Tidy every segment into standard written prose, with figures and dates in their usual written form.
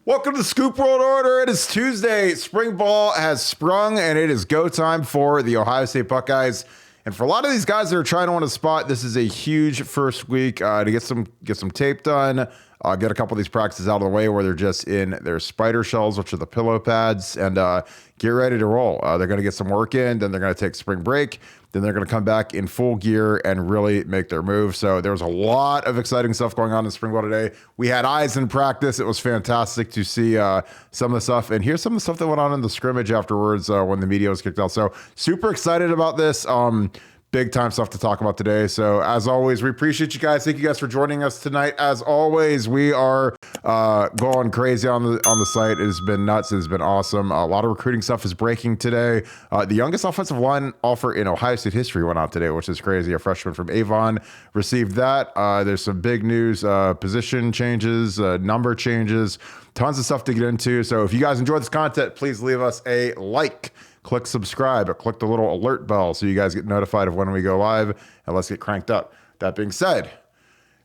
Welcome to Scoop World Order. It is Tuesday. Spring ball has sprung, and it is go time for the Ohio State Buckeyes. And for a lot of these guys that are trying to win a spot, this is a huge first week to get some tape done, get a couple of these practices out of the way where they're just in their spider shells, which are the pillow pads, and get ready to roll. They're going to get some work in, then they're going to take spring break, then they're going to come back in full gear and really make their move. So there's a lot of exciting stuff going on in spring ball today. We had eyes in practice. It was fantastic to see some of the stuff. And here's some of the stuff that went on in the scrimmage afterwards when the media was kicked out. So super excited about this. Big time stuff to talk about today. So as always, we appreciate you guys. Thank you guys for joining us tonight. As always, we are going crazy on the site. It has been nuts. It has been awesome. A lot of recruiting stuff is breaking today. The youngest offensive line offer in Ohio State history went out today, which is crazy. A freshman from Avon received that. There's some big news, position changes, number changes, tons of stuff to get into. So if you guys enjoy this content, please leave us a like. Click subscribe, or click the little alert bell so you guys get notified of when we go live, and let's get cranked up. That being said,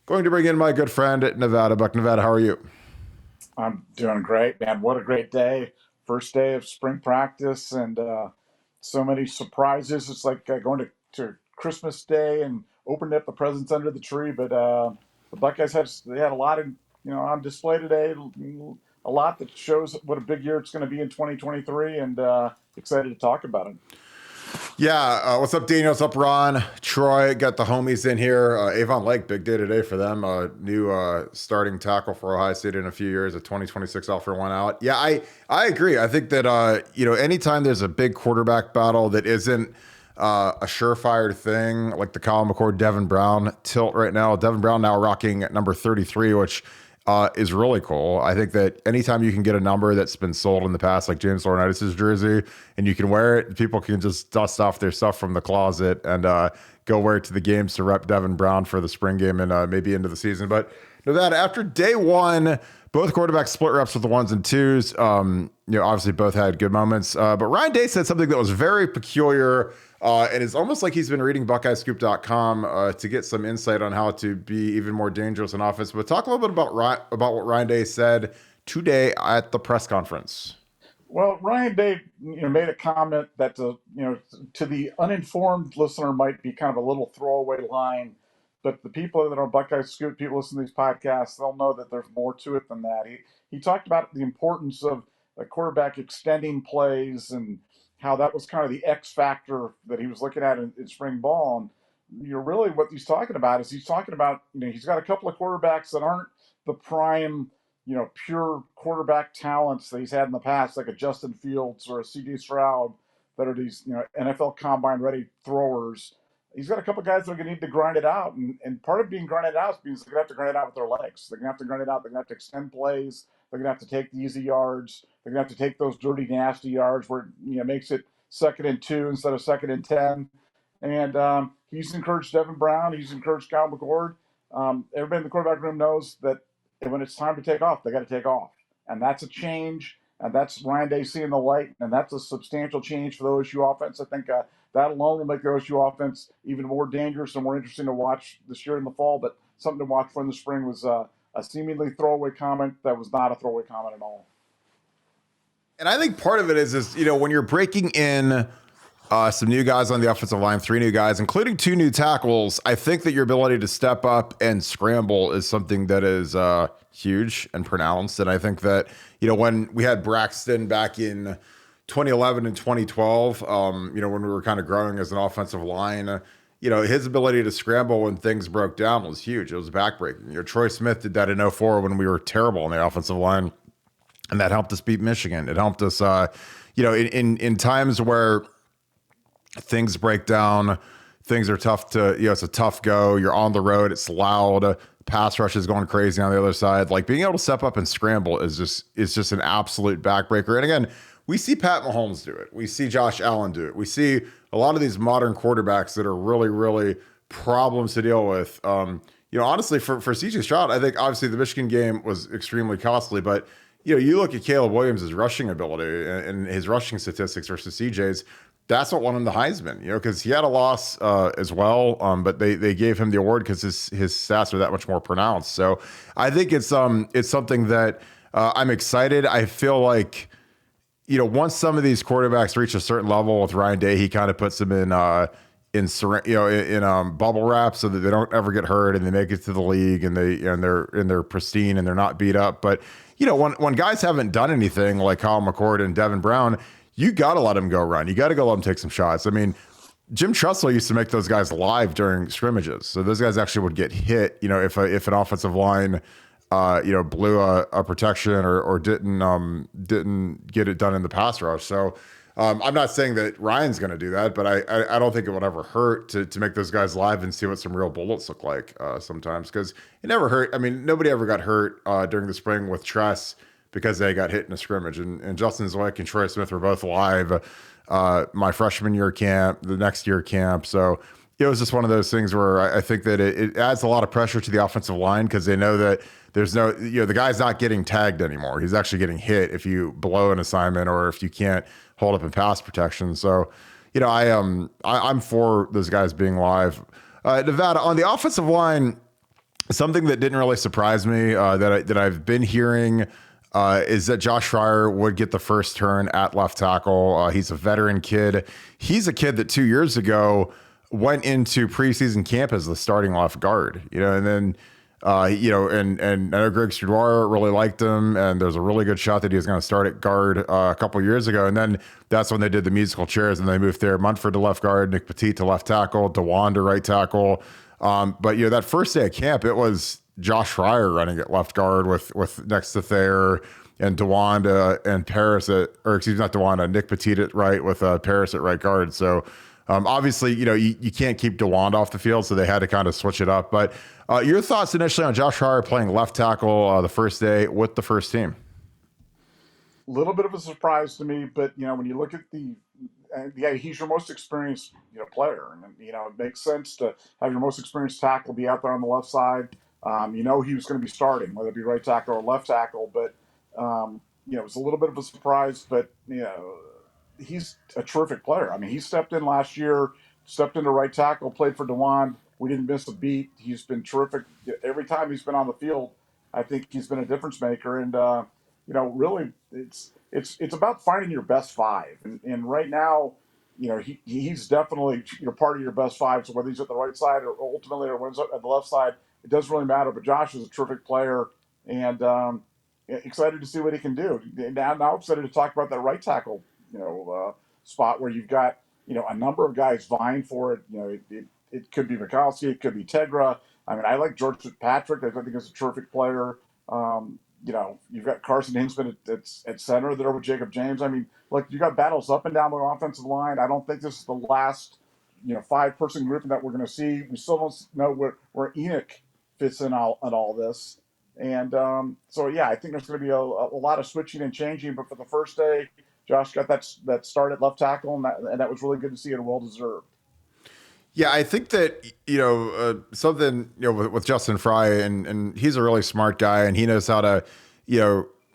going to bring in my good friend at Nevadabuck. Nevada, how are you? I'm doing great, man. What a great day. First day of spring practice and so many surprises. It's like going to Christmas Day and opening up the presents under the tree. But the Buckeyes had a lot on display today. A lot that shows what a big year it's going to be in 2023, and excited to talk about it. Yeah, what's up, Daniel? What's up, Ron? Troy, got the homies in here. Avon Lake, big day today for them. New starting tackle for Ohio State in a few years. A 2026 offer went out. Yeah, I agree. I think that anytime there's a big quarterback battle that isn't a surefire thing, like the Kyle McCord, Devin Brown tilt right now. Devin Brown now rocking at number 33, which is really cool. I think that anytime you can get a number that's been sold in the past, like James Laurinaitis' jersey, and you can wear it, people can just dust off their stuff from the closet and go wear it to the games to rep Devin Brown for the spring game and maybe into the season. But Nevada, after day one, both quarterbacks split reps with the ones and twos. Obviously both had good moments. But Ryan Day said something that was very peculiar. And it's almost like he's been reading BuckeyeScoop.com to get some insight on how to be even more dangerous in offense. But talk a little bit about what Ryan Day said today at the press conference. Well, Ryan Day, made a comment that to the uninformed listener might be kind of a little throwaway line, but the people that are Buckeye Scoop, people listen to these podcasts, they'll know that there's more to it than that. He talked about the importance of a quarterback extending plays and how that was kind of the X factor that he was looking at in spring ball. And really what he's talking about is he's got a couple of quarterbacks that aren't the prime, pure quarterback talents that he's had in the past, like a Justin Fields or a CD Stroud, that are these, NFL combine ready throwers. He's got a couple of guys that are going to need to grind it out. And part of being grinded out means they're going to have to grind it out with their legs. They're going to have to grind it out. They're going to have to extend plays. They're going to have to take the easy yards. They're going to have to take those dirty, nasty yards where it makes it 2nd and 2 instead of 2nd and 10. And he's encouraged Devin Brown. He's encouraged Kyle McCord. Everybody in the quarterback room knows that when it's time to take off, they got to take off. And that's a change. And that's Ryan Day seeing the light. And that's a substantial change for the OSU offense. I think that alone will make the OSU offense even more dangerous and more interesting to watch this year in the fall. But something to watch for in the spring was a seemingly throwaway comment that was not a throwaway comment at all. And I think part of it is when you're breaking in some new guys on the offensive line, 3 new guys, including 2 new tackles, I think that your ability to step up and scramble is something that is huge and pronounced. And I think that, when we had Braxton back in 2011 and 2012, when we were kind of growing as an offensive line, his ability to scramble when things broke down was huge. It was backbreaking. Troy Smith did that in 2004 when we were terrible on the offensive line, and that helped us beat Michigan. It helped us, in times where things break down, things are tough to, it's a tough go. You're on the road. It's loud. Pass rush is going crazy on the other side. Like being able to step up and scramble is just an absolute backbreaker. And again, we see Pat Mahomes do it. We see Josh Allen do it. We see a lot of these modern quarterbacks that are really, really problems to deal with. Honestly, for CJ Stroud, I think obviously the Michigan game was extremely costly, but you look at Caleb Williams' rushing ability and his rushing statistics versus CJ's. That's what won him the Heisman, because he had a loss as well, but they gave him the award because his stats are that much more pronounced. So I think it's something that I'm excited. I feel like, once some of these quarterbacks reach a certain level with Ryan Day, he kind of puts them in bubble wrap so that they don't ever get hurt and they make it to the league and they're pristine and they're not beat up. But when guys haven't done anything like Kyle McCord and Devin Brown, you got to let them go run. You got to go let them take some shots. I mean, Jim Tressel used to make those guys live during scrimmages, so those guys actually would get hit. If an offensive line blew a protection or didn't get it done in the pass rush. So. I'm not saying that Ryan's going to do that, but I don't think it would ever hurt to make those guys live and see what some real bullets look like sometimes, because it never hurt. I mean, nobody ever got hurt during the spring with Tress because they got hit in a scrimmage. And Justin Zwick and Troy Smith were both live my freshman year camp, the next year camp. So it was just one of those things where I think that it adds a lot of pressure to the offensive line because they know that there's no, the guy's not getting tagged anymore. He's actually getting hit if you blow an assignment or if you can't hold up in pass protection. So, I'm for those guys being live. Nevada, on the offensive line, something that didn't really surprise me that I've been hearing is that Josh Fryer would get the first turn at left tackle. He's a veteran kid. He's a kid that 2 years ago went into preseason camp as the starting left guard, and then and I know Greg Stroudoir really liked him, and there's a really good shot that he was going to start at guard a couple years ago. And then that's when they did the musical chairs and they moved there. Munford to left guard, Nick Petit to left tackle, DeWan to right tackle. But that first day of camp, it was Josh Fryer running at left guard with next to Thayer and DeWan and Paris Nick Petit at right with Paris at right guard. So obviously, you can't keep DeWan off the field, so they had to kind of switch it up. But your thoughts initially on Josh Fryer playing left tackle the first day with the first team? A little bit of a surprise to me, but when you look at he's your most experienced player, and it makes sense to have your most experienced tackle be out there on the left side. He was going to be starting, whether it be right tackle or left tackle, but it was a little bit of a surprise, but he's a terrific player. I mean, he stepped in last year, stepped into right tackle, played for DeWan. We didn't miss a beat. He's been terrific every time he's been on the field. I think he's been a difference maker, and really, it's about finding your best five. And right now, he's definitely part of your best five. So whether he's at the right side or ultimately or when he's at the left side, it doesn't really matter. But Josh is a terrific player, and excited to see what he can do. Now I'm excited to talk about that right tackle spot where you've got a number of guys vying for it. It could be Mikowski, it could be Tegra. I mean, I like George Fitzpatrick. I think he's a terrific player. You've got Carson Hinsman at center there with Jacob James. I mean, look, you got battles up and down the offensive line. I don't think this is the last 5-person grouping that we're going to see. We still don't know where Enoch fits in all this. And I think there's going to be a lot of switching and changing. But for the first day, Josh got that start at left tackle, and that was really good to see and well deserved. Yeah, I think that something with Justin Fry, and he's a really smart guy, and he knows how to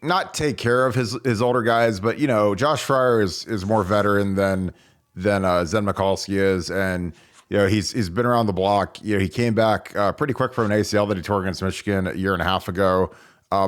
not take care of his older guys, but Josh Fryer is more veteran than Zen Mikulski is, and he's been around the block. He came back pretty quick from an ACL that he tore against Michigan a year and a half ago.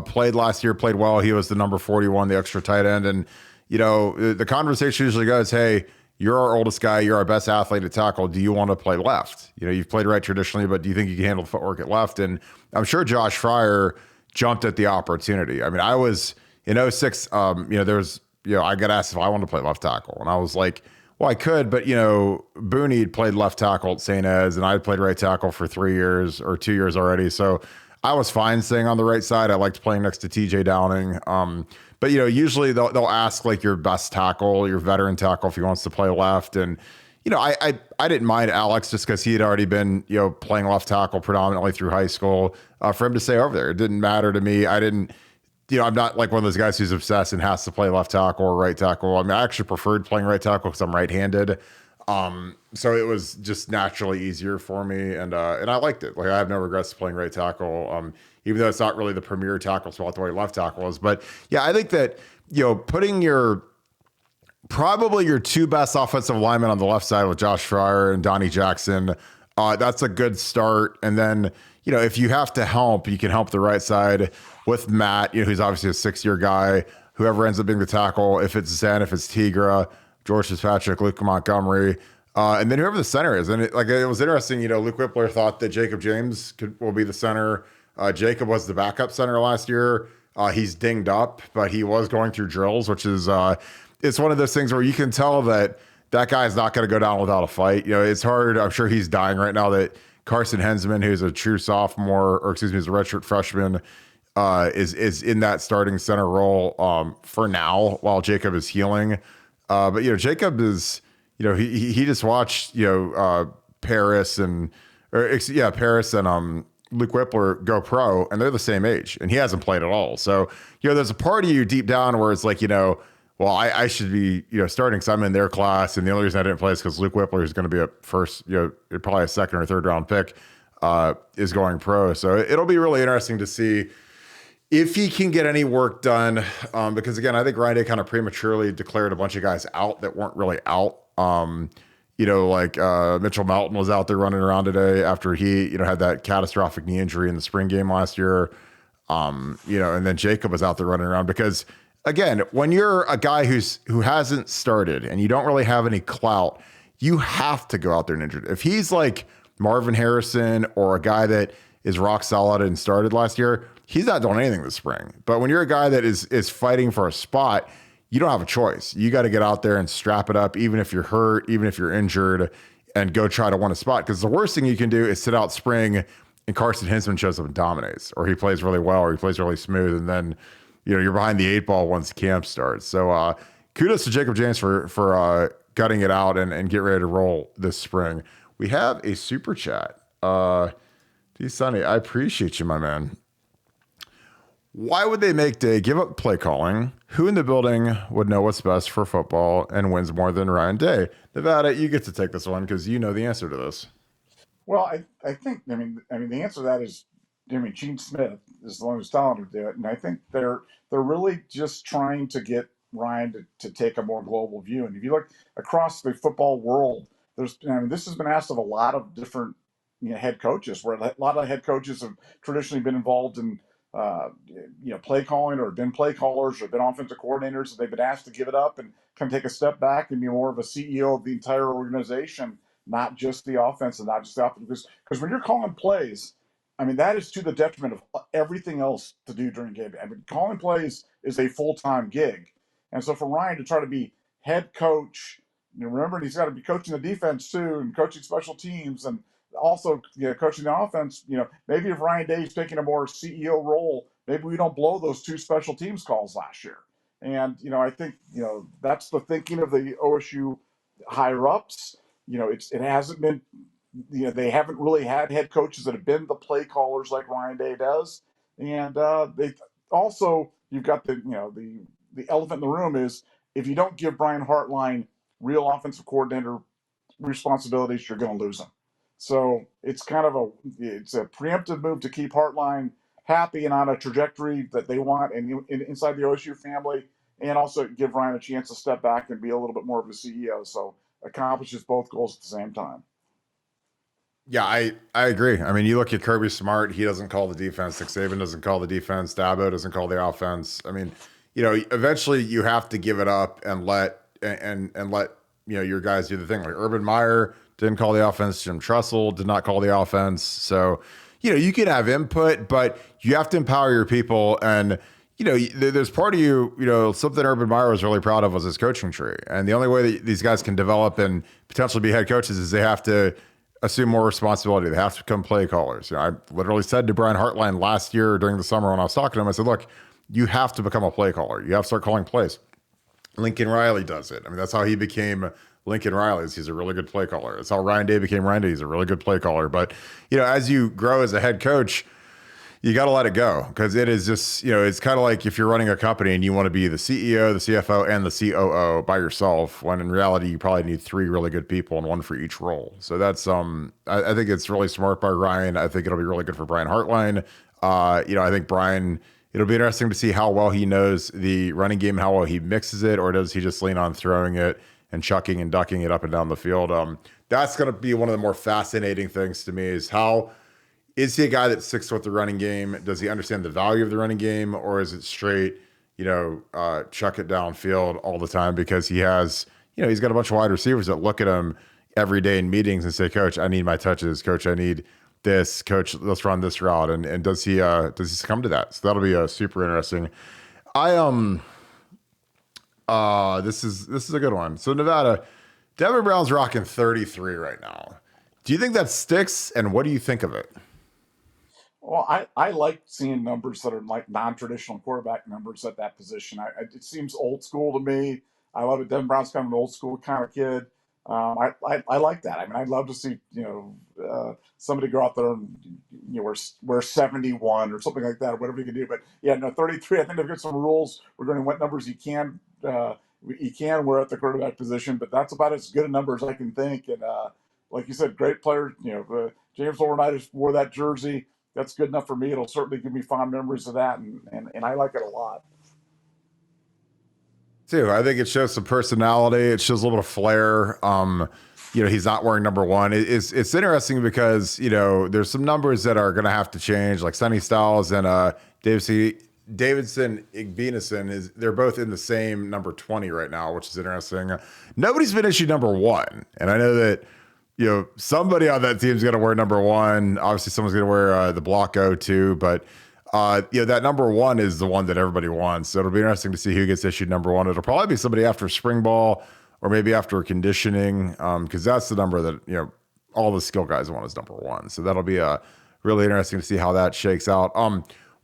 Played last year, played well. He was the number 41, the extra tight end, and the conversation usually goes, hey, you're our oldest guy. You're our best athlete at tackle. Do you want to play left? You've played right traditionally, but do you think you can handle the footwork at left? And I'm sure Josh Fryer jumped at the opportunity. I mean, I was in 06, there was, I got asked if I wanted to play left tackle. And I was like, well, I could, but, Booney had played left tackle at St. Ed's, and I had played right tackle for 3 years or 2 years already. So I was fine staying on the right side. I liked playing next to TJ Downing. But usually they'll ask like your best tackle, your veteran tackle, if he wants to play left. And I didn't mind Alex just because he had already been playing left tackle predominantly through high school. For him to stay over there, it didn't matter to me. I didn't. I'm not like one of those guys who's obsessed and has to play left tackle or right tackle. I mean, I actually preferred playing right tackle because I'm right-handed. So it was just naturally easier for me, and I liked it. Like I have no regrets playing right tackle. Even though it's not really the premier tackle spot the way left tackle is. But yeah, I think that, putting probably your two best offensive linemen on the left side with Josh Fryer and Donnie Jackson That's a good start. And then, if you have to help, you can help the right side with Matt, who's obviously a 6-year guy. Whoever ends up being the tackle, if it's Zen, if it's Tigra, George Fitzpatrick, Luke Montgomery, and then whoever the center is. And it was interesting, Luke Whippler thought that Jacob James will be the center. Jacob was the backup center last year. He's dinged up, but he was going through drills, which is it's one of those things where you can tell that guy's not going to go down without a fight. It's hard. I'm sure he's dying right now that Carson Hensman, who's a true sophomore, or excuse me, is a redshirt freshman, is in that starting center role for now while Jacob is healing. But Jacob is, he just watched Paris and Luke Whippler go pro, and they're the same age, and he hasn't played at all. So there's a part of you deep down where it's like, well, I should be, starting because I'm in their class. And the only reason I didn't play is because Luke Whippler is going to be a first, probably a second or third round pick, is going pro. So it'll be really interesting to see if he can get any work done. Because again, I think Ryan Day kind of prematurely declared a bunch of guys out that weren't really out. Mitchell Melton was out there running around today after he, had that catastrophic knee injury in the spring game last year. And then Jacob was out there running around because, again, when you're a guy who hasn't started and you don't really have any clout, you have to go out there and injured. If he's like Marvin Harrison or a guy that is rock solid and started last year, he's not doing anything this spring. But when you're a guy that is fighting for a spot, you don't have a choice. You got to get out there and strap it up, even if you're hurt, even if you're injured, and go try to win a spot. Because the worst thing you can do is sit out spring and Carson Hensman shows up and dominates, or he plays really well, or he plays really smooth, and then you're behind the 8 ball once camp starts. So kudos to Jacob James for gutting it out and get ready to roll this spring. We have a super chat. D Sonny, I appreciate you, my man. Why would they make Day give up play calling? Who in the building would know what's best for football and wins more than Ryan Day? Nevada, you get to take this one because you know the answer to this. Well, I think the answer to that is, Gene Smith is the one who's telling him to do it, and I think they're really just trying to get Ryan to take a more global view. And if you look across the football world, this has been asked of a lot of different head coaches, where a lot of head coaches have traditionally been involved in play calling, or been play callers, or been offensive coordinators, and they've been asked to give it up and kind of take a step back and be more of a CEO of the entire organization, not just the offense and not just the offense. Because when you're calling plays, that is to the detriment of everything else to do during game day. Calling plays is a full-time gig. And so for Ryan to try to be head coach, remember, he's got to be coaching the defense too, and coaching special teams, and also coaching the offense. Maybe if Ryan Day's taking a more CEO role, maybe we don't blow those 2 special teams calls last year. And I think that's the thinking of the OSU higher ups. It hasn't been, they haven't really had head coaches that have been the play callers like Ryan Day does. And they also, you've got the elephant in the room is, if you don't give Brian Hartline real offensive coordinator responsibilities, you're going to lose him. So it's kind of a preemptive move to keep Hartline happy and on a trajectory that they want, and inside the OSU family, and also give Ryan a chance to step back and be a little bit more of a CEO. So accomplishes both goals at the same time. Yeah, I agree. You look at Kirby Smart, he doesn't call the defense. Nick Saban doesn't call the defense. Dabo doesn't call the offense. Eventually you have to give it up and let your guys do the thing. Like Urban Meyer didn't call the offense. Jim Tressel did not call the offense. So, you can have input, but you have to empower your people. And, there's part of you, something Urban Meyer was really proud of was his coaching tree. And the only way that these guys can develop and potentially be head coaches is they have to assume more responsibility. They have to become play callers. I literally said to Brian Hartline last year during the summer when I was talking to him, I said, look, you have to become a play caller. You have to start calling plays. Lincoln Riley does it. That's how he became Lincoln Riley. He's a really good play caller. That's how Ryan Day became Ryan Day. He's a really good play caller. But, as you grow as a head coach, you got to let it go, because it is just, it's kind of like if you're running a company and you want to be the CEO, the CFO, and the COO by yourself, when in reality, you probably need 3 really good people and 1 for each role. So that's, I think it's really smart by Ryan. I think it'll be really good for Brian Hartline. I think Brian, it'll be interesting to see how well he knows the running game, how well he mixes it, or does he just lean on throwing it and chucking and ducking it up and down the field. That's going to be one of the more fascinating things to me is how is he a guy that sticks with the running game? Does he understand the value of the running game, or is it straight, chuck it downfield all the time because he has, he's got a bunch of wide receivers that look at him every day in meetings and say, Coach, I need my touches. Coach, I need this. Coach, let's run this route. And does he succumb to that? So that'll be super interesting. This is a good one. So Nevada, Devin Brown's rocking 33 right now. Do you think that sticks? And what do you think of it? Well, I like seeing numbers that are like non-traditional quarterback numbers at that position. It seems old school to me. I love it. Devin Brown's kind of an old school kind of kid. I like that. I mean, I'd love to see somebody go out there and wear 71 or something like that, or whatever you can do. But yeah, no, 33. I think they've got some rules regarding what numbers you can wear at the quarterback position. But that's about as good a number as I can think. And like you said, great player. James Laurinaitis wore that jersey. That's good enough for me. It'll certainly give me fond memories of that, and I like it a lot. Too, I think it shows some personality. It shows a little bit of flair. He's not wearing number one. It's interesting because there's some numbers that are going to have to change, like Sonny Styles and Davidson Igbenison they're both in the same number 20 right now, which is interesting. Nobody's been issued number one, and I know that. Somebody on that team's going to wear number one. Obviously, someone's going to wear the block O too. But, that number one is the one that everybody wants. So it'll be interesting to see who gets issued number one. It'll probably be somebody after spring ball or maybe after conditioning because that's the number that, all the skill guys want is number one. So that'll be really interesting to see how that shakes out.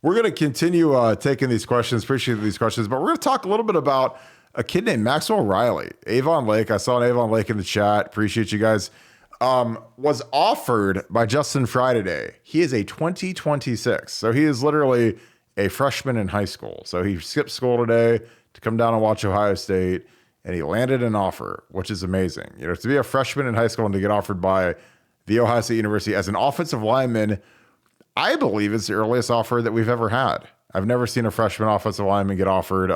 We're going to continue taking these questions. Appreciate these questions. But we're going to talk a little bit about a kid named Maxwell Riley. Avon Lake. I saw an Avon Lake in the chat. Appreciate you guys. Was offered by Justin Fry today. He is a 2026. So he is literally a freshman in high school. So he skipped school today to come down and watch Ohio State, and he landed an offer, which is amazing. To be a freshman in high school and to get offered by the Ohio State University as an offensive lineman, I believe it's the earliest offer that we've ever had. I've never seen a freshman offensive lineman get offered.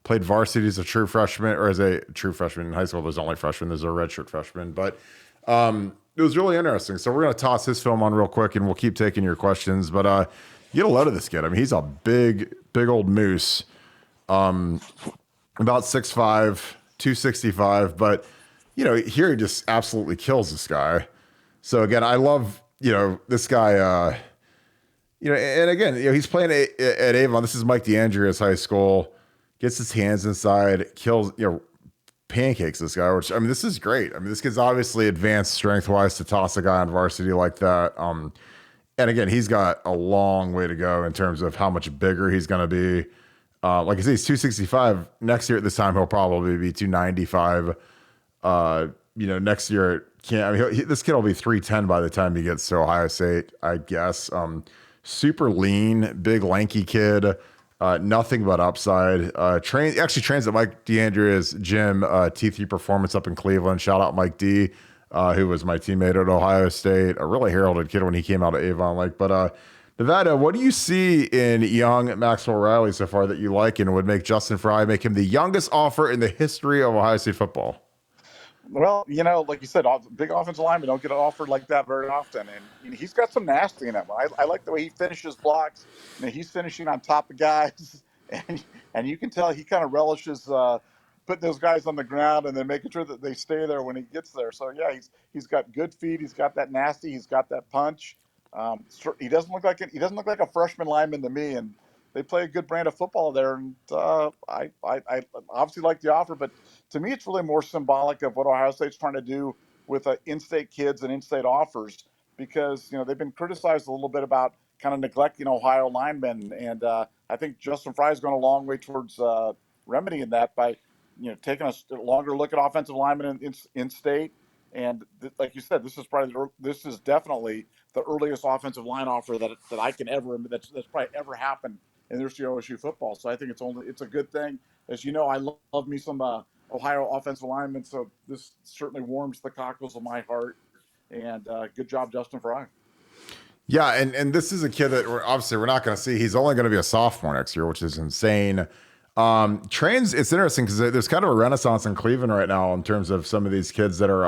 Played varsity as a true freshman, or as a true freshman in high school. There's only freshmen. There's a redshirt freshman, but it was really interesting. So we're going to toss his film on real quick and we'll keep taking your questions. But you get a load of this kid. I mean, he's a big old moose. About 6'5", 265. But, here he just absolutely kills this guy. So again, I love, this guy, and again, he's playing at Avon. This is Mike DeAndrea's high school. Gets his hands inside, kills, pancakes this guy, which, I mean, this is great. I mean, this kid's obviously advanced strength-wise to toss a guy on varsity like that. And again, he's got a long way to go in terms of how much bigger he's going to be. Like I say, he's 265. Next year at this time, he'll probably be 295. Next year, this kid will be 310 by the time he gets to Ohio State, I guess. Super lean, big, lanky kid. Nothing but upside. Trains at Mike DeAndrea's gym, T3 Performance up in Cleveland. Shout out Mike D, who was my teammate at Ohio State. A really heralded kid when he came out of Avon Lake. But Nevada, what do you see in young Maxwell Riley so far that you like and would make Justin Fry make him the youngest offer in the history of Ohio State football? Well, like you said, big offensive linemen don't get offered like that very often, and he's got some nasty in him. I like the way he finishes blocks. He's finishing on top of guys, and you can tell he kind of relishes putting those guys on the ground and then making sure that they stay there when he gets there. So yeah, he's got good feet. He's got that nasty. He's got that punch. He doesn't look like a freshman lineman to me, and they play a good brand of football there. And I obviously like the offer, but to me, it's really more symbolic of what Ohio State's trying to do with in-state kids and in-state offers, because they've been criticized a little bit about kind of neglecting Ohio linemen, and I think Justin Fry's gone a long way towards remedying that by taking a longer look at offensive linemen in-state. And like you said, this is definitely the earliest offensive line offer that I can ever that's probably ever happened in the history of OSU football. So I think it's a good thing. As you know, I love me some Ohio offensive linemen, so this certainly warms the cockles of my heart. And good job, Justin Fry. Yeah, and this is a kid that we're not going to see. He's only going to be a sophomore next year, which is insane. Trains, it's interesting because there's kind of a renaissance in Cleveland right now in terms of some of these kids that are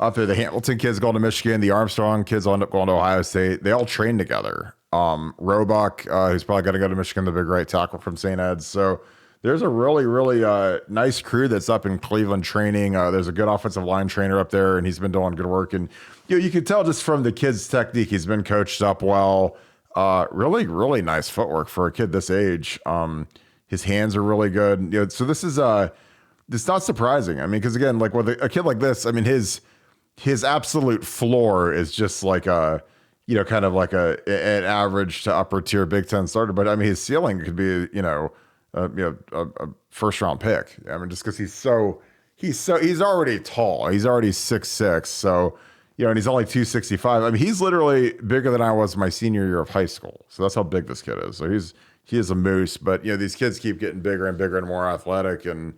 up there. The Hamilton kids going to Michigan, the Armstrong kids will end up going to Ohio State. They all train together. Roebuck, who's probably going to go to Michigan, the big right tackle from St. Ed's. So there's a really, really nice crew that's up in Cleveland training. There's a good offensive line trainer up there, and he's been doing good work. And you can tell just from the kid's technique, he's been coached up well. Really, really nice footwork for a kid this age. His hands are really good. So this is it's not surprising. I mean, because again, like with a kid like this, I mean, his absolute floor is just like kind of like an average to upper tier Big Ten starter. But I mean, his ceiling could be a first round pick. I mean, just because he's already tall. He's already 6'6". So and he's only 265. I mean, he's literally bigger than I was my senior year of high school. So that's how big this kid is. So he is a moose. But these kids keep getting bigger and bigger and more athletic. And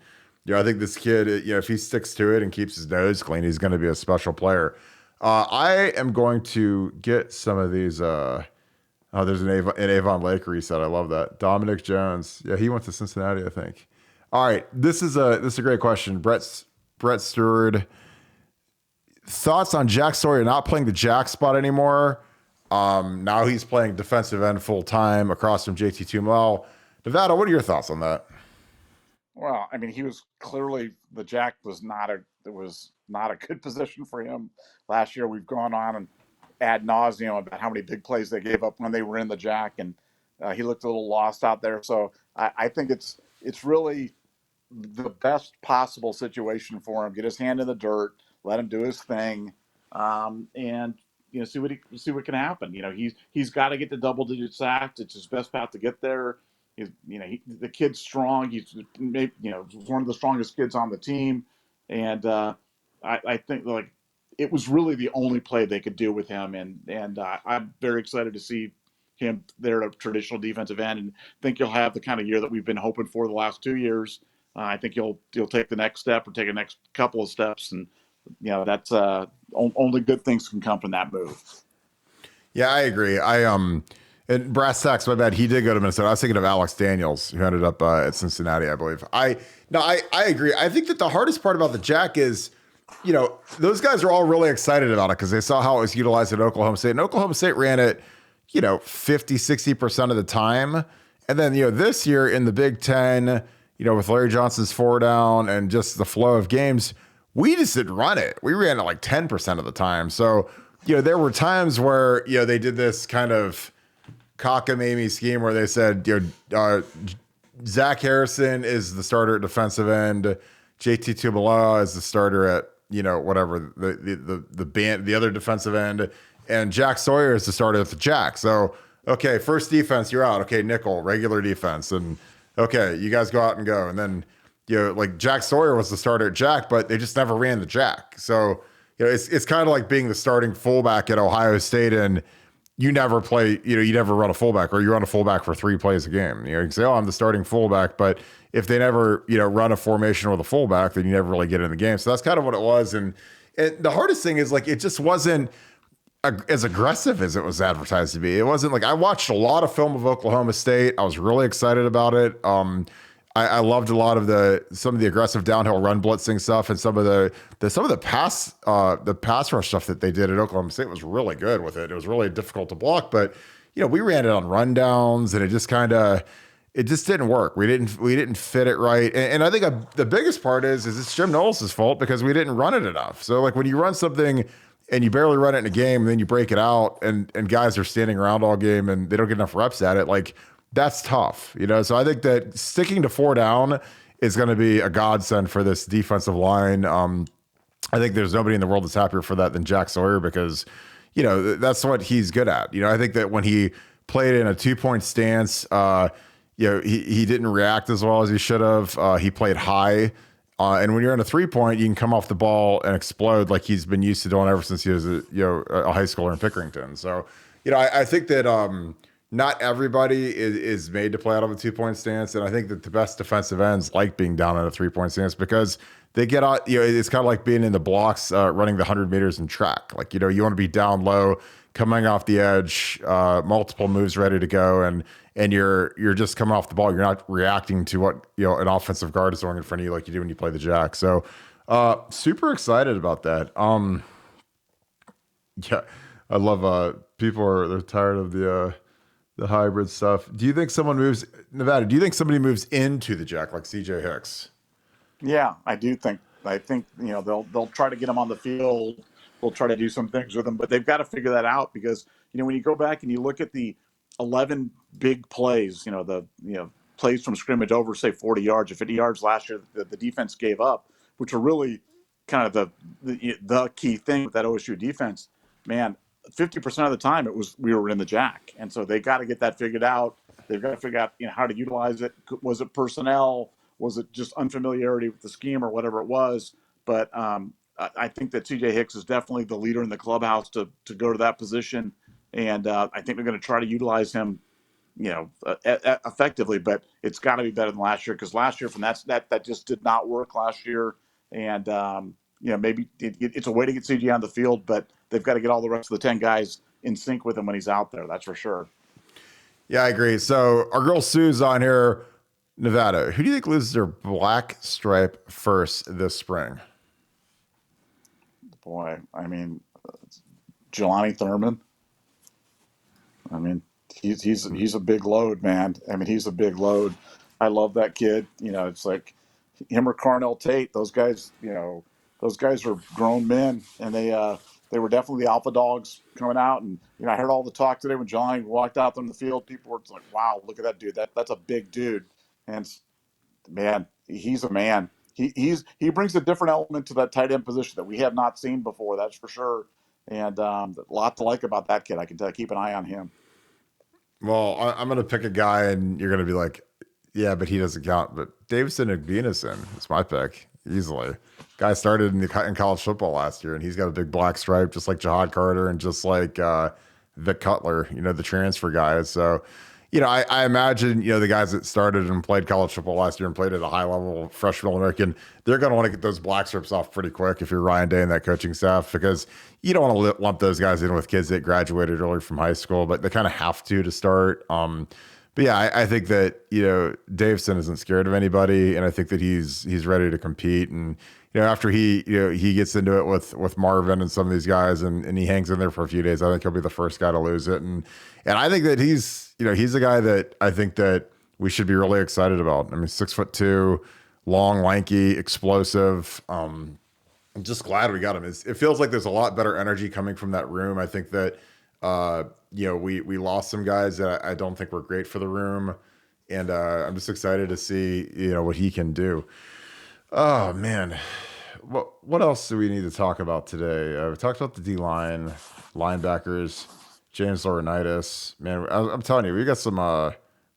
I think this kid, if he sticks to it and keeps his nose clean, he's going to be a special player. I am going to get some of these. There's an Avon Lake reset. I love that. Dominic Jones. Yeah, he went to Cincinnati, I think. All right, this is a great question. Brett Stewart. Thoughts on Jack Sawyer not playing the jack spot anymore? Now he's playing defensive end full time across from JT Tumel. Nevada, what are your thoughts on that? Well, I mean, he was clearly the jack was not a good position for him last year. We've gone on and ad nauseum about how many big plays they gave up when they were in the jack, and he looked a little lost out there. So I think it's really the best possible situation for him. Get his hand in the dirt, let him do his thing, and see what can happen. He's got to get to double-digit sacks. It's his best path to get there. The kid's strong. He's one of the strongest kids on the team, and I think like it was really the only play they could do with him, and I'm very excited to see him there at a traditional defensive end, and think he'll have the kind of year that we've been hoping for the last 2 years. I think he'll take the next step or take a next couple of steps, and that's only good things can come from that move. Yeah, I agree. And brass tacks, my bad. He did go to Minnesota. I was thinking of Alex Daniels, who ended up at Cincinnati, I believe. I agree. I think that the hardest part about the jack is, those guys are all really excited about it because they saw how it was utilized at Oklahoma State. And Oklahoma State ran it, 50, 60% of the time. And then, this year in the Big Ten, with Larry Johnson's 4 down and just the flow of games, we just didn't run it. We ran it like 10% of the time. So, there were times where, they did this kind of cockamamie scheme where they said, Zach Harrison is the starter at defensive end. JT Tuimoloau is the starter at, whatever, the other defensive end. And Jack Sawyer is the starter at the jack. So, okay, first defense, you're out. Okay, nickel, regular defense. And okay, you guys go out and go. And then, like Jack Sawyer was the starter at jack, but they just never ran the jack. So, it's kind of like being the starting fullback at Ohio State and you never play, you never run a fullback, or you run a fullback for 3 plays a game. You can say, oh, I'm the starting fullback, but if they never, run a formation with a fullback, then you never really get in the game. So that's kind of what it was. And the hardest thing is like, it just wasn't as aggressive as it was advertised to be. It wasn't like, I watched a lot of film of Oklahoma State. I was really excited about it. I loved a lot of some of the aggressive downhill run blitzing stuff, and some of the pass rush stuff that they did at Oklahoma State was really good with it. It was really difficult to block, but we ran it on rundowns, and it just didn't work. We didn't fit it right, and I think the biggest part is it's Jim Knowles' fault because we didn't run it enough. So like when you run something and you barely run it in a game, and then you break it out, and guys are standing around all game and they don't get enough reps at it, like. That's tough, So I think that sticking to 4 down is going to be a godsend for this defensive line. I think there's nobody in the world that's happier for that than Jack Sawyer because, that's what he's good at. I think that when he played in a 2-point stance, he didn't react as well as he should have. He played high. And when you're in a 3-point, you can come off the ball and explode like he's been used to doing ever since he was a high schooler in Pickerington. So, I think that not everybody is made to play out of a 2-point stance. And I think that the best defensive ends like being down in a 3-point stance because they get out, it's kind of like being in the blocks, running the 100 meters in track. Like, you want to be down low, coming off the edge, multiple moves ready to go. And you're just coming off the ball. You're not reacting to what, an offensive guard is throwing in front of you like you do when you play the jack. So, super excited about that. Yeah, I love, they're tired of the hybrid stuff. Do you think someone moves Nevada? Do you think somebody moves into the jack like CJ Hicks? Yeah, I do think. I think they'll try to get him on the field. They'll try to do some things with him, but they've got to figure that out because when you go back and you look at the 11 big plays, the plays from scrimmage over say 40 yards or 50 yards last year, the defense gave up, which are really kind of the key thing with that OSU defense. Man, 50% of the time we were in the jack, and so they got to get that figured out. They've got to figure out how to utilize it. Was it personnel? Was it just unfamiliarity with the scheme or whatever it was? But I think that CJ Hicks is definitely the leader in the clubhouse to go to that position, and I think they're going to try to utilize him, effectively. But it's got to be better than last year because last year that just did not work last year, and maybe it's a way to get CJ on the field, but they've got to get all the rest of the 10 guys in sync with him when he's out there. That's for sure. Yeah, I agree. So our girl Sue's on here. Nevada, who do you think loses their black stripe first this spring? Boy, I mean, Jelani Thurman. I mean, he's a big load, man. I mean, he's a big load. I love that kid. It's like him or Carnell Tate. Those guys, those guys are grown men, and they were definitely the alpha dogs coming out. And I heard all the talk today when Jelani walked out on the field. People were like, "Wow, look at that dude. That's a big dude." And man, he's a man. He brings a different element to that tight end position that we have not seen before. That's for sure. And a lot to like about that kid. I can tell. Keep an eye on him. Well, I'm going to pick a guy, and you're going to be like, yeah, but he doesn't count. But Davison Igbinison is my pick, easily. Guy started in college football last year, and he's got a big black stripe, just like Jahad Carter and just like Vic Cutler, the transfer guys. So, I imagine, the guys that started and played college football last year and played at a high level, freshman All-American, they're going to want to get those black strips off pretty quick if you're Ryan Day and that coaching staff, because you don't want to lump those guys in with kids that graduated early from high school, but they kind of have to start. But yeah, I think that, Davison isn't scared of anybody, and I think that he's ready to compete. And, after he gets into it with Marvin and some of these guys and he hangs in there for a few days, I think he'll be the first guy to lose it. And I think that he's a guy that I think that we should be really excited about. I mean, 6'2", long, lanky, explosive. I'm just glad we got him. It feels like there's a lot better energy coming from that room. I think that, we lost some guys that I don't think were great for the room. And I'm just excited to see, what he can do. Oh, man. What else do we need to talk about today? We talked about the D-line, linebackers, James Laurinaitis. Man, I'm telling you, we got some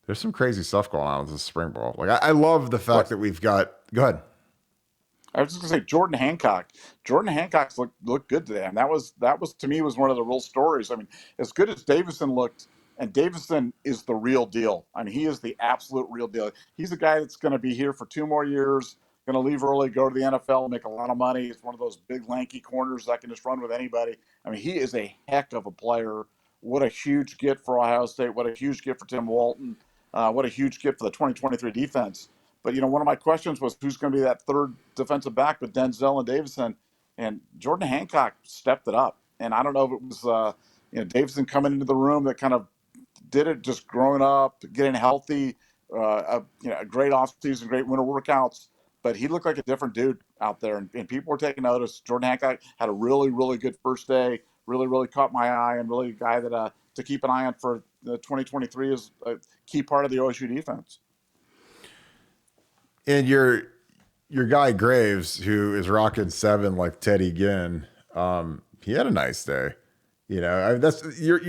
there's some crazy stuff going on with the spring ball. Like, I love the fact that we've got – go ahead. I was just gonna say Jordan Hancock. Jordan Hancock's looked good today, and that was to me was one of the real stories. I mean, as good as Davison looked, and Davison is the real deal. I mean, he is the absolute real deal. He's a guy that's going to be here for 2 more years. Going to leave early, go to the NFL, make a lot of money. He's one of those big lanky corners that can just run with anybody. I mean, he is a heck of a player. What a huge get for Ohio State. What a huge get for Tim Walton. What a huge get for the 2023 defense. But, one of my questions was who's going to be that third defensive back with Denzel and Davison. And Jordan Hancock stepped it up. And I don't know if it was, Davison coming into the room that kind of did it, just growing up, getting healthy, a great offseason, great winter workouts. But he looked like a different dude out there. And people were taking notice. Jordan Hancock had a really, really good first day, really, really caught my eye, and really a guy that to keep an eye on for the 2023 is a key part of the OSU defense. And your guy Graves, who is rocking 7 like Teddy Ginn, he had a nice day. You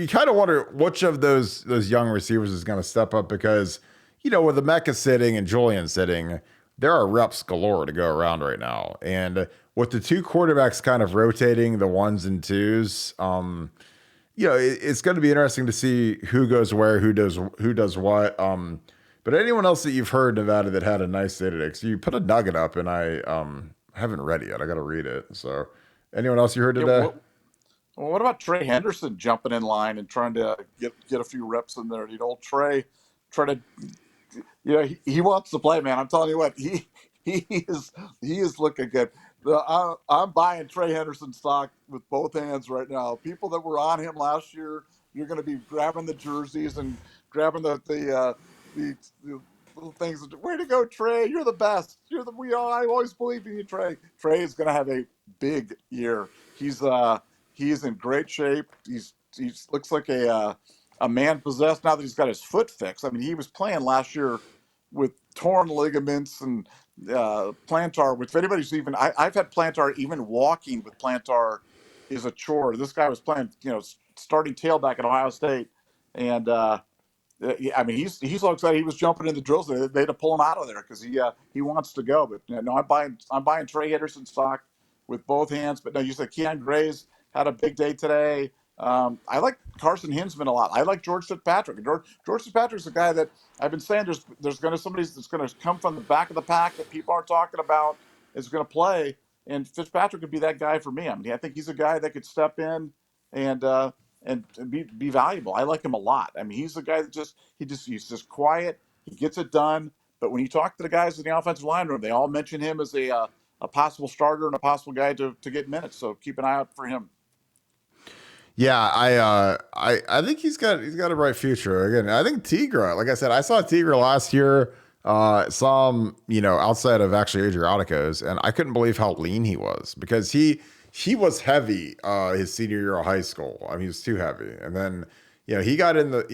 kind of wonder which of those young receivers is going to step up because, with the Mecca sitting and Julian sitting, there are reps galore to go around right now. And with the 2 quarterbacks kind of rotating the 1s and 2s, it's going to be interesting to see who goes where, who does what. But anyone else that you've heard Nevada that had a nice day today? Because you put a nugget up, and I haven't read it yet. I got to read it. So, anyone else you heard Yeah, today? what about Trey Henderson jumping in line and trying to get a few reps in there? Trey try to he wants to play, man. I'm telling you what, he is looking good. I'm buying Trey Henderson stock with both hands right now. People that were on him last year, you're going to be grabbing the jerseys and grabbing the little things. Way to go, Trey! You're the best. I always believed in you, Trey. Trey is going to have a big year. He's in great shape. He looks like a man possessed now that he's got his foot fixed. I mean, he was playing last year with torn ligaments and plantar. Which if anybody's I've had plantar. Even walking with plantar is a chore. This guy was playing, starting tailback at Ohio State, and I mean, he's so excited. He was jumping in the drills. They had to pull him out of there because he wants to go. But no, I'm buying Trey Henderson stock with both hands. But no, you said Keon Gray's had a big day today. I like Carson Hinsman a lot. I like George Fitzpatrick. George Fitzpatrick's a guy that I've been saying there's going to somebody that's going to come from the back of the pack that people aren't talking about is going to play, and Fitzpatrick could be that guy for me. I mean, I think he's a guy that could step in and be valuable. I like him a lot. I mean, he's the guy that he's just quiet. He gets it done. But when you talk to the guys in the offensive line room, they all mention him as a possible starter and a possible guy to get minutes. So keep an eye out for him. Yeah, I think he's got a bright future. Again, I think Tigra, like I said, I saw Tigra last year. Saw him, outside of actually Adriatico's, and I couldn't believe how lean he was because he was heavy his senior year of high school. I mean, he was too heavy. And then, he got in the,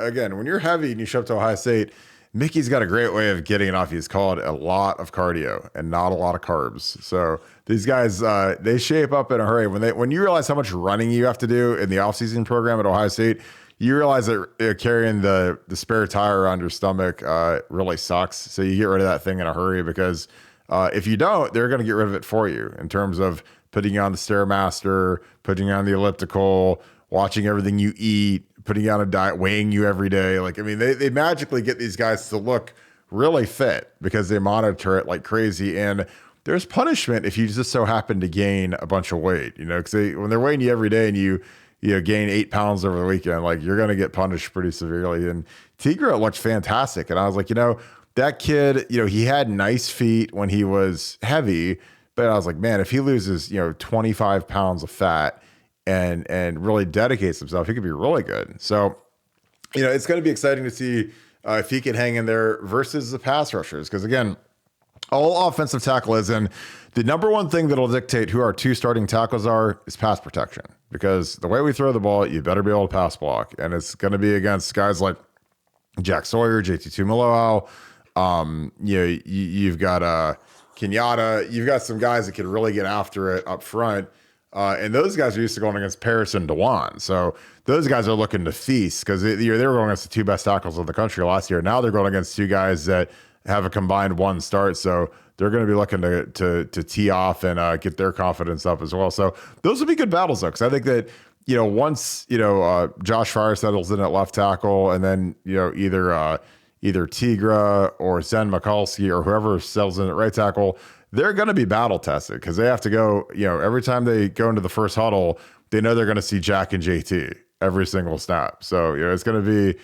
again, when you're heavy and you show up to Ohio State, Mickey's got a great way of getting it off. He's called a lot of cardio and not a lot of carbs. So these guys, they shape up in a hurry. When you realize how much running you have to do in the offseason program at Ohio State, you realize that carrying the spare tire around your stomach really sucks. So you get rid of that thing in a hurry because if you don't, they're going to get rid of it for you in terms of putting you on the Stairmaster, putting you on the elliptical, watching everything you eat, putting you on a diet, weighing you every day. Like, I mean, they magically get these guys to look really fit because they monitor it like crazy. And there's punishment if you just so happen to gain a bunch of weight, because when they're weighing you every day and you gain 8 pounds over the weekend, like you're going to get punished pretty severely. And Tigra looked fantastic. And I was like, that kid, he had nice feet when he was heavy, but I was like, man, if he loses, 25 pounds of fat and really dedicates himself, he could be really good. So, it's going to be exciting to see if he can hang in there versus the pass rushers. Because again, all offensive tackle is, and the number one thing that'll dictate who our two starting tackles are is pass protection. Because the way we throw the ball, you better be able to pass block. And it's going to be against guys like Jack Sawyer, JT Tuimoloau. You've got Kenyatta. You've got some guys that can really get after it up front. And those guys are used to going against Paris and Dewan. So those guys are looking to feast because they were going against the two best tackles of the country last year. Now they're going against two guys that have a combined one start. So they're going to be looking to tee off and get their confidence up as well. So those will be good battles, though, because I think that, once, Josh Fryer settles in at left tackle and then, either Tigra or Zen Mikulski or whoever settles in at right tackle, they're going to be battle tested because they have to go, every time they go into the first huddle, they know they're going to see Jack and JT every single snap. So, it's going to be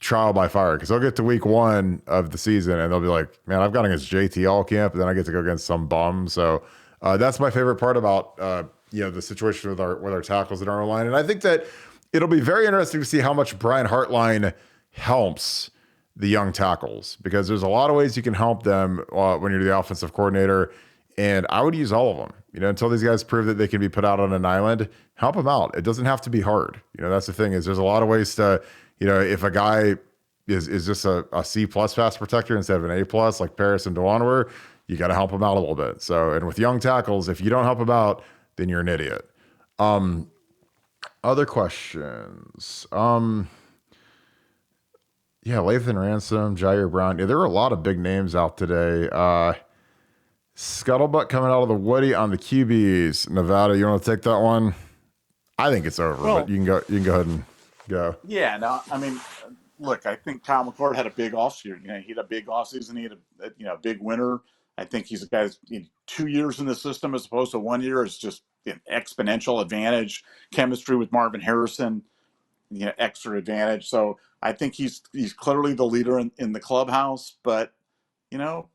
trial by fire because they'll get to week one of the season and they'll be like, man, I've gone against JT all camp and then I get to go against some bum. So that's my favorite part about, the situation with our tackles in our line. And I think that it'll be very interesting to see how much Brian Hartline helps the young tackles because there's a lot of ways you can help them when you're the offensive coordinator. And I would use all of them, until these guys prove that they can be put out on an island, help them out. It doesn't have to be hard. That's the thing is there's a lot of ways to, if a guy is just a C+ pass protector instead of an A+, like Paris and Dewan were, you got to help them out a little bit. So, and with young tackles, if you don't help them out, then you're an idiot. Other questions. Yeah, Lathan Ransom, Jair Brown. Yeah, there were a lot of big names out today. Scuttlebutt coming out of the Woody on the QBs. Nevada, you want to take that one? I think it's over, but Well, you can go. You can go ahead and go. yeah, no, I mean, look, I think Kyle McCord had a big offseason. He had a big offseason. He had a big winner. I think he's a guy that's 2 years in the system as opposed to 1 year is just an exponential advantage. Chemistry with Marvin Harrison, extra advantage. So I think he's clearly the leader in the clubhouse. But you know,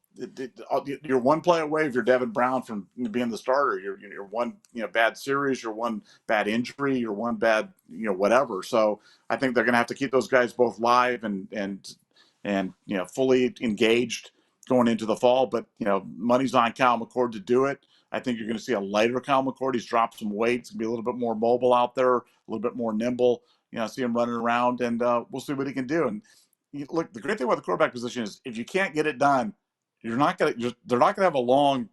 you're one play away if you're Devin Brown from being the starter. You're one bad series, you're one bad injury, you're one bad whatever. So I think they're going to have to keep those guys both live and fully engaged going into the fall. But money's on Kyle McCord to do it. I think you're going to see a lighter Kyle McCord. He's dropped some weight. He's going to be a little bit more mobile out there, a little bit more nimble. See him running around, and we'll see what he can do. And look, the great thing about the quarterback position is if you can't get it done, they're not going to have a long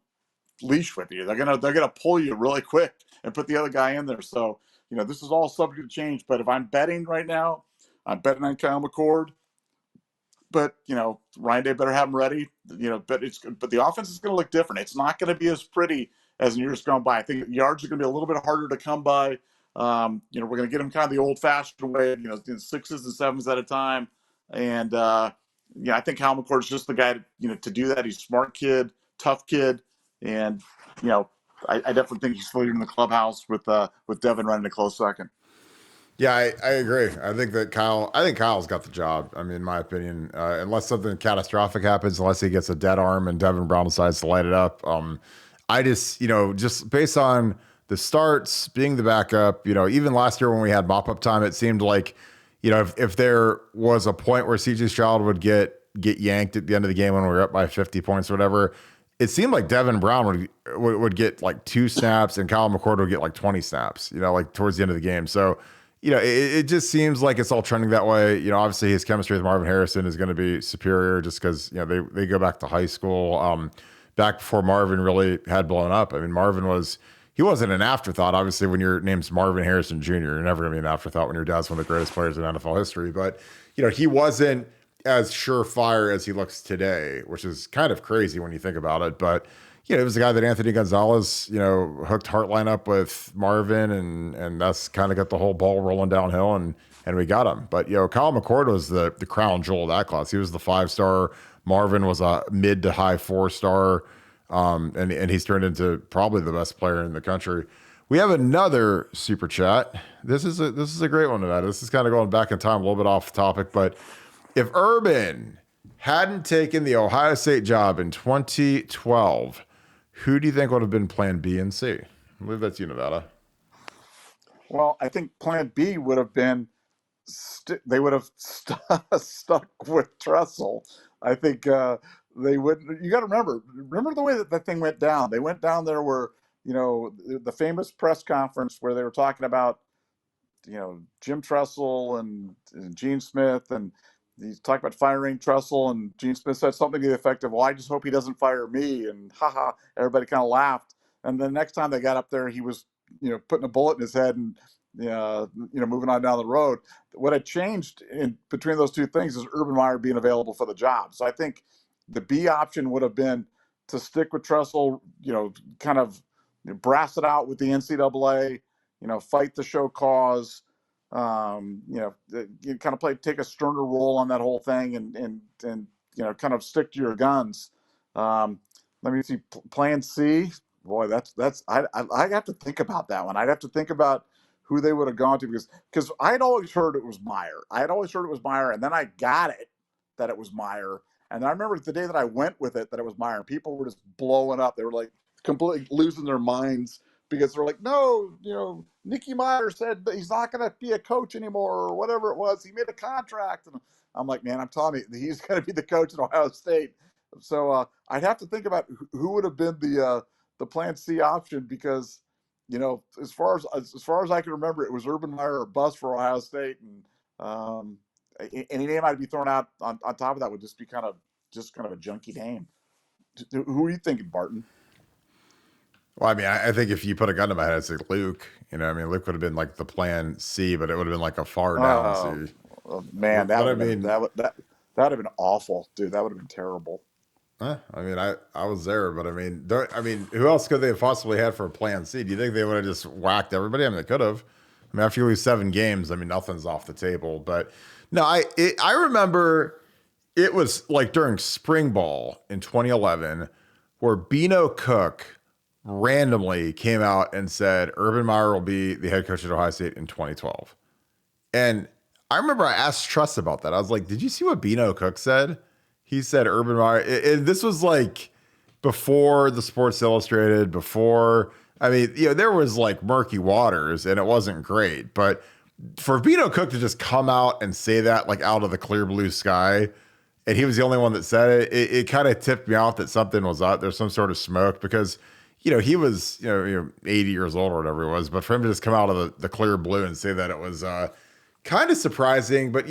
leash with you. They're gonna pull you really quick and put the other guy in there. So this is all subject to change. But if I'm betting right now, I'm betting on Kyle McCord. But Ryan Day better have him ready. But the offense is going to look different. It's not going to be as pretty as in years gone by. I think yards are going to be a little bit harder to come by. We're going to get them kind of the old-fashioned way, in 6s and 7s at a time. And I think Kyle McCord's just the guy to do that. He's a smart kid, tough kid, and I definitely think he's leading the clubhouse with Devin running a close second. Yeah, I agree. I think Kyle's got the job. I mean, in my opinion, unless something catastrophic happens, unless he gets a dead arm and Devin Brown decides to light it up. I just based on the starts, being the backup, even last year when we had mop up time, it seemed like, if there was a point where CJ Stroud would get yanked at the end of the game when we were up by 50 points or whatever, it seemed like Devin Brown would get like 2 snaps and Kyle McCord would get like 20 snaps, like towards the end of the game. So, it just seems like it's all trending that way. Obviously his chemistry with Marvin Harrison is going to be superior just because, they go back to high school, back before Marvin really had blown up. I mean, he wasn't an afterthought. Obviously, when your name's Marvin Harrison Jr., you're never going to be an afterthought when your dad's one of the greatest players in NFL history. But, he wasn't as surefire as he looks today, which is kind of crazy when you think about it. But, it was the guy that Anthony Gonzalez, hooked Heartline up with Marvin, and that's kind of got the whole ball rolling downhill, and we got him. But, Kyle McCord was the crown jewel of that class. He was the 5-star. Marvin was a mid to high 4-star. And he's turned into probably the best player in the country. We have another super chat. This is a great one, Nevada. This is kind of going back in time, a little bit off topic, but if Urban hadn't taken the Ohio State job in 2012, who do you think would have been plan B and C? I believe that's you, Nevada. Well, I think plan B would have been they would have stuck with Tressel. I think they wouldn't. You got to remember the way that thing went down. They went down there where the famous press conference where they were talking about Jim Tressel and Gene Smith, and he's talking about firing Tressel, and Gene Smith said something to the effect of, "Well, I just hope he doesn't fire me," and haha, everybody kind of laughed. And the next time they got up there, he was putting a bullet in his head and moving on down the road. What had changed in between those two things is Urban Meyer being available for the job. So I think the B option would have been to stick with Tressel, kind of brass it out with the NCAA, fight the show cause, you kind of take a sterner role on that whole thing and kind of stick to your guns. Let me see, plan C. Boy, I have to think about that one. I'd have to think about who they would have gone to because I'd always heard it was Meyer. And then I got it that it was Meyer. And I remember the day that I went with it that it was Meyer. And people were just blowing up. They were like completely losing their minds because they're like, no, Nicky Meyer said that he's not going to be a coach anymore or whatever it was. He made a contract. And I'm like, man, I'm telling you, he's going to be the coach at Ohio State. So I'd have to think about who would have been the plan C option because, as far as I can remember, it was Urban Meyer or bust for Ohio State, and any name I'd be thrown out on top of that would just be kind of a junky name. Who are you thinking, Barton? Well, I mean, I think if you put a gun to my head, I'd say Luke. Luke would have been like the plan C, but it would have been like a far down C. Man, that would have been awful, dude. That would have been terrible. I mean, I was there, but I mean, who else could they have possibly had for a plan C? Do you think they would have just whacked everybody? I mean, they could have. I mean, after you lose 7 games, I mean, nothing's off the table. But no, I remember it was like during spring ball in 2011 where Bino Cook randomly came out and said Urban Meyer will be the head coach at Ohio State in 2012. And I remember I asked Truss about that. I was like, did you see what Bino Cook said? He said Urban Meyer. This was like before the Sports Illustrated, before, I mean, there was like murky waters and it wasn't great. But for Bino Cook to just come out and say that like out of the clear blue sky, and he was the only one that said it kind of tipped me off that something was out. There's some sort of smoke because, he was, 80 years old or whatever it was. But for him to just come out of the clear blue and say that, it was kind of surprising. But,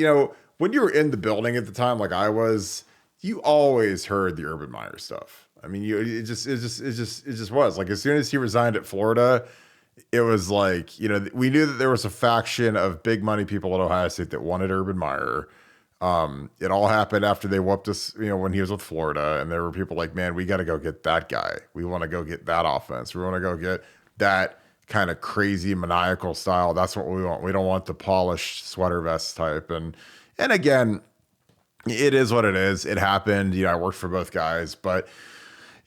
when you were in the building at the time, like I was, you always heard the Urban Meyer stuff. I mean, it just was like, as soon as he resigned at Florida, it was like, we knew that there was a faction of big money people at Ohio State that wanted Urban Meyer. It all happened after they whooped us, when he was with Florida, and there were people like, man, we got to go get that guy. We want to go get that offense. We want to go get that kind of crazy maniacal style. That's what we want. We don't want the polished sweater vest type. And again, it is what it is. It happened. I worked for both guys, but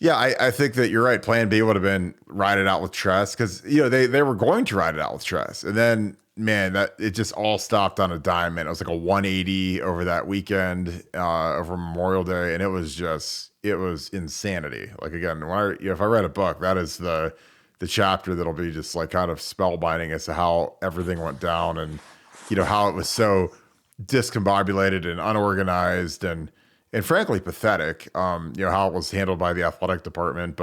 yeah, I think that you're right. Plan B would have been ride it out with Tress because, they were going to ride it out with Tress. And then, man, that it just all stopped on a dime, man. It was like a 180 over that weekend, over Memorial Day. And it was insanity. Like, again, when if I read a book, that is the chapter that'll be just like kind of spellbinding as to how everything went down and, how it was so discombobulated and unorganized and frankly pathetic. How it was handled by the athletic department,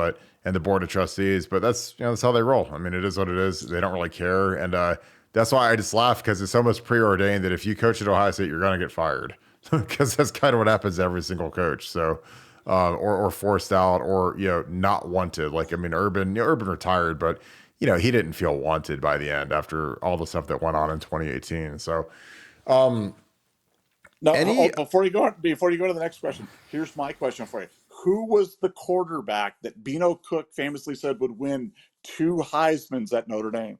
and the board of trustees. But that's that's how they roll. I mean, it is what it is. They don't really care, and that's why I just laugh because it's almost preordained that if you coach at Ohio State, you're going to get fired because that's kind of what happens to every single coach. So, or forced out, or not wanted. Like, I mean, Urban retired, but he didn't feel wanted by the end after all the stuff that went on in 2018. So. Before you go to the next question, here's my question for you. Who was the quarterback that Bino Cook famously said would win 2 Heismans at Notre Dame?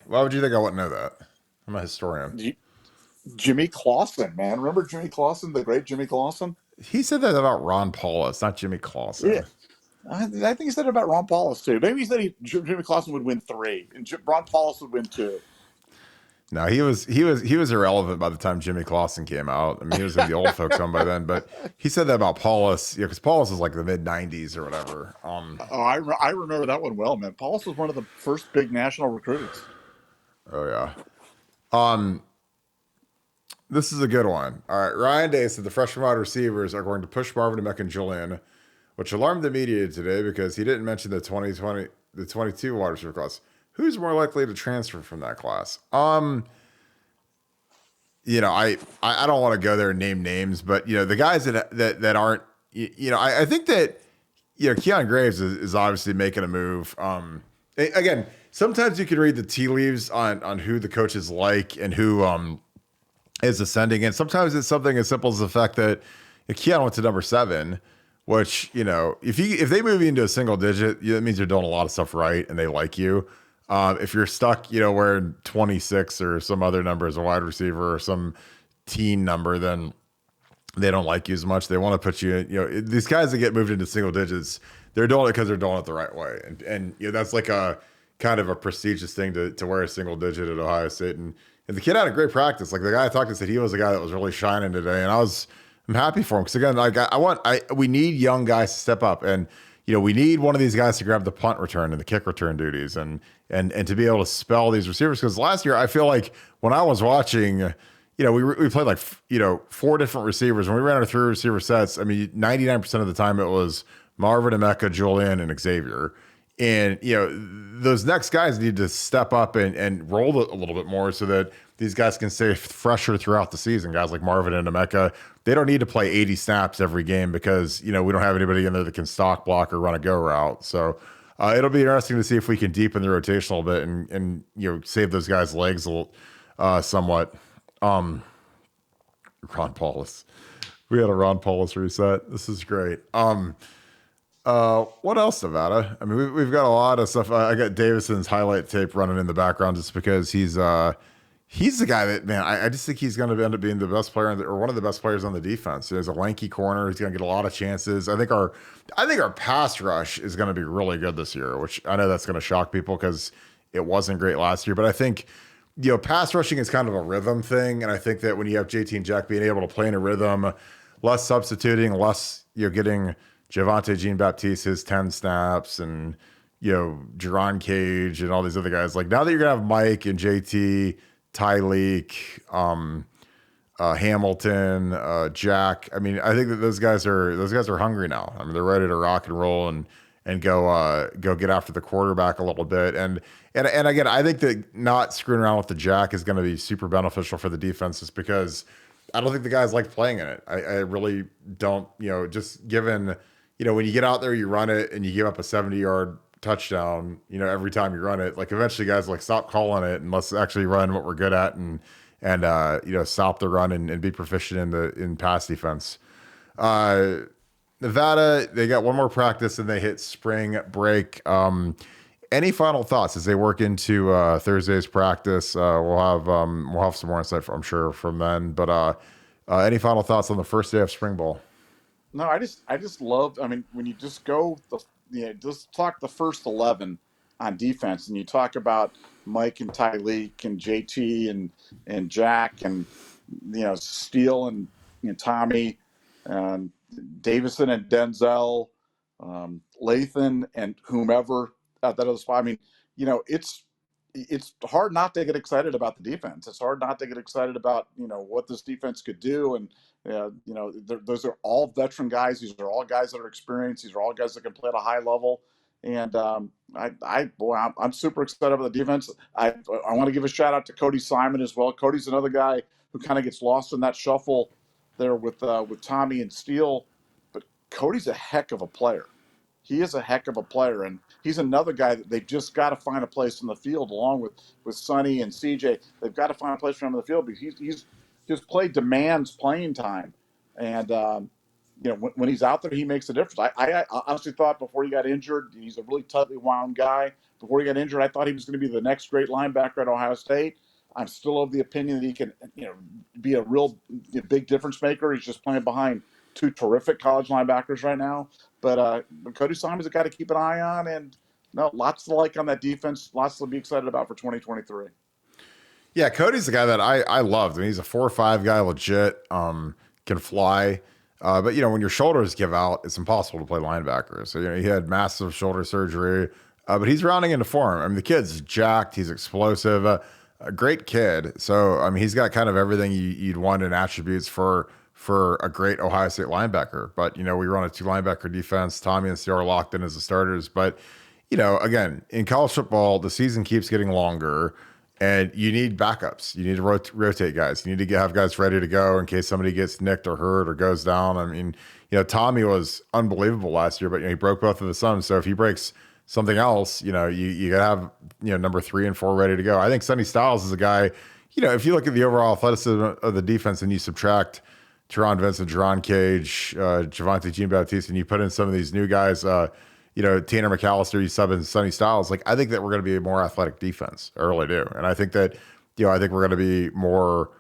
Why would you think I wouldn't know that? I'm a historian. Jimmy Clausen, man. Remember Jimmy Clausen, the great Jimmy Clausen? He said that about Ron Paulus, not Jimmy Clausen. Yeah. I think he said it about Ron Paulus, too. Maybe he said Jimmy Clausen would win 3, and Ron Paulus would win 2. No, he was irrelevant by the time Jimmy Clausen came out. I mean, he was in the old folks home by then. But he said that about Paulus, because Paulus was like the mid '90s or whatever. I remember that one well, man. Paulus was one of the first big national recruits. Oh yeah. This is a good one. All right, Ryan Day said the freshman wide receivers are going to push Marvin Demek and Julian, which alarmed the media today because he didn't mention the 22 wide receiver class. Who's more likely to transfer from that class? I don't want to go there and name names, but the guys that aren't, I think that Keon Graves is obviously making a move. Again, sometimes you can read the tea leaves on who the coach is like and who is ascending, and sometimes it's something as simple as the fact that Keon went to number 7. Which, if they move you into a single digit, that means you're doing a lot of stuff right and they like you. If you're stuck, wearing 26 or some other number as a wide receiver or some teen number, then they don't like you as much. They want to put you in, these guys that get moved into single digits, they're doing it because they're doing it the right way. And that's like a kind of a prestigious thing to wear a single digit at Ohio State. And the kid had a great practice. Like the guy I talked to said he was a guy that was really shining today. And I'm happy for him. Cause again, like we need young guys to step up, and, we need one of these guys to grab the punt return and the kick return duties and to be able to spell these receivers. Cause last year I feel like when I was watching, we played like, 4 different receivers. When we ran our 3 receiver sets, I mean, 99% of the time it was Marvin, Emeka, Julian, and Xavier. And, those next guys need to step up and roll a little bit more so that these guys can stay fresher throughout the season. Guys like Marvin and Emeka, they don't need to play 80 snaps every game because, we don't have anybody in there that can stock block or run a go route. So it'll be interesting to see if we can deepen the rotation a little bit and save those guys' legs a little, somewhat. Ron Paulus. We had a Ron Paulus reset. This is great. What else, Nevada? I mean, we've got a lot of stuff. I got Davison's highlight tape running in the background just because he's the guy that, man, I just think he's going to end up being the best player or one of the best players on the defense. There's a lanky corner. He's going to get a lot of chances. I think our pass rush is going to be really good this year, which I know that's going to shock people because it wasn't great last year. But I think, pass rushing is kind of a rhythm thing. And I think that when you have JT and Jack being able to play in a rhythm, less substituting, less, getting Javonte Jean-Baptiste his 10 snaps and, Jerron Cage and all these other guys. Like now that you're going to have Mike and JT, Tyleek, Hamilton, Jack. I mean, I think that those guys are hungry now. I mean, they're ready to rock and roll and go get after the quarterback a little bit. And again, I think that not screwing around with the Jack is going to be super beneficial for the defense, just because I don't think the guys like playing in it. I really don't. Just given when you get out there, you run it and you give up a 70-yard touchdown, every time you run it, like eventually guys like stop calling it and let's actually run what we're good at and stop the run and be proficient in pass defense. Nevada, they got one more practice and they hit spring break. Any final thoughts as they work into Thursday's practice? We'll have some more insight, I'm sure, from then. But any final thoughts on the first day of spring ball? No, I just love. I mean, when you just go just talk the first 11 on defense, and you talk about Mike and Tyleek and JT and Jack and Steele and Tommy, Davison and Denzel, Lathan and whomever at that other spot. I mean, it's hard not to get excited about the defense. It's hard not to get excited about what this defense could do. And those are all veteran guys. These are all guys that are experienced. These are all guys that can play at a high level. And I'm super excited about the defense. I want to give a shout out to Cody Simon as well. Cody's another guy who kind of gets lost in that shuffle there with Tommy and Steele, but Cody's a heck of a player. He is a heck of a player, and he's another guy that they've just got to find a place in the field, along with Sonny and CJ. They've got to find a place for him in the field because his play demands playing time, and when he's out there, he makes a difference. I honestly thought before he got injured, he's a really tightly wound guy. Before he got injured, I thought he was going to be the next great linebacker at Ohio State. I'm still of the opinion that he can, be a real big difference maker. He's just playing behind two terrific college linebackers right now. But Cody Simon's a guy to keep an eye on, and lots to like on that defense. Lots to be excited about for 2023. Yeah, Cody's the guy that I loved. I mean, he's a 4.5 guy, legit, can fly. But when your shoulders give out, it's impossible to play linebacker. So he had massive shoulder surgery, but he's rounding into form. I mean, the kid's jacked. He's explosive. A great kid. So I mean, he's got kind of everything you'd want in attributes for a great Ohio State linebacker. But we run a 2 linebacker defense. Tommy and Steele are locked in as the starters. But again, in college football, the season keeps getting longer, and you need backups. You need to rotate guys. You need to have guys ready to go in case somebody gets nicked or hurt or goes down. I mean, Tommy was unbelievable last year, but he broke both of his thumbs. So if he breaks something else, you gotta have number 3 and 4 ready to go. I think Sonny Styles is a guy. If you look at the overall athleticism of the defense and you subtract Teron Vincent, Jerron Cage, Javonte Jean-Baptiste, and you put in some of these new guys, Tanner McAllister, you sub in Sonny Styles. Like, I think that we're going to be a more athletic defense. I really do. And I think that, I think we're going to be more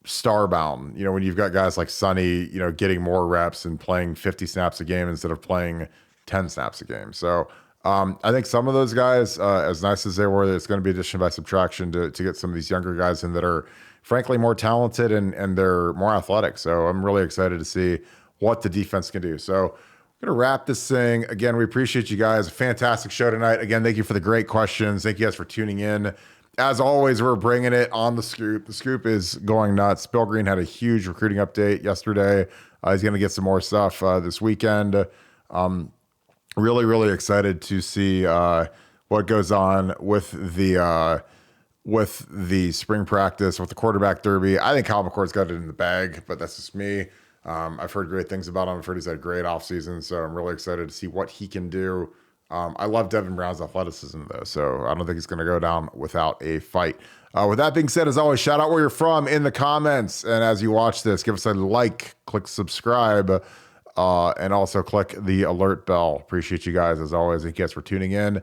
star-bound. When you've got guys like Sonny, getting more reps and playing 50 snaps a game instead of playing 10 snaps a game. So I think some of those guys, as nice as they were, it's going to be addition by subtraction to get some of these younger guys in that are frankly more talented and they're more athletic. So I'm really excited to see what the defense can do. So we're going to wrap this thing. Again, we appreciate you guys. A fantastic show tonight. Again, thank you for the great questions. Thank you guys for tuning in. As always, we're bringing it on the scoop. The scoop is going nuts. Bill Greene had a huge recruiting update yesterday. He's going to get some more stuff this weekend. Really, really excited to see what goes on with the spring practice, with the quarterback derby. I think Kyle McCord's got it in the bag, but that's just me. I've heard great things about him. I've heard he's had a great offseason, so I'm really excited to see what he can do. I love Devin Brown's athleticism, though, so I don't think he's going to go down without a fight. With that being said, as always, shout out where you're from in the comments. And as you watch this, give us a like, click subscribe. and also click the alert bell. Appreciate you guys as always. Thank you guys for tuning in.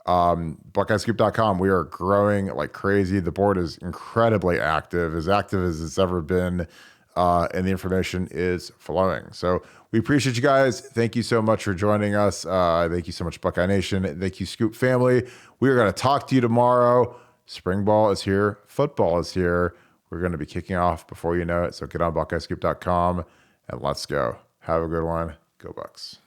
BuckeyeScoop.com. We are growing like crazy. The board is incredibly active as it's ever been, and the information is flowing. So we appreciate you guys. Thank you so much for joining us. Thank you so much, Buckeye Nation. Thank you, Scoop family. We are going to talk to you tomorrow. Spring ball is here. Football is here. We're going to be kicking off before you know it. So get on BuckeyeScoop.com and let's go. Have a good one. Go Bucks.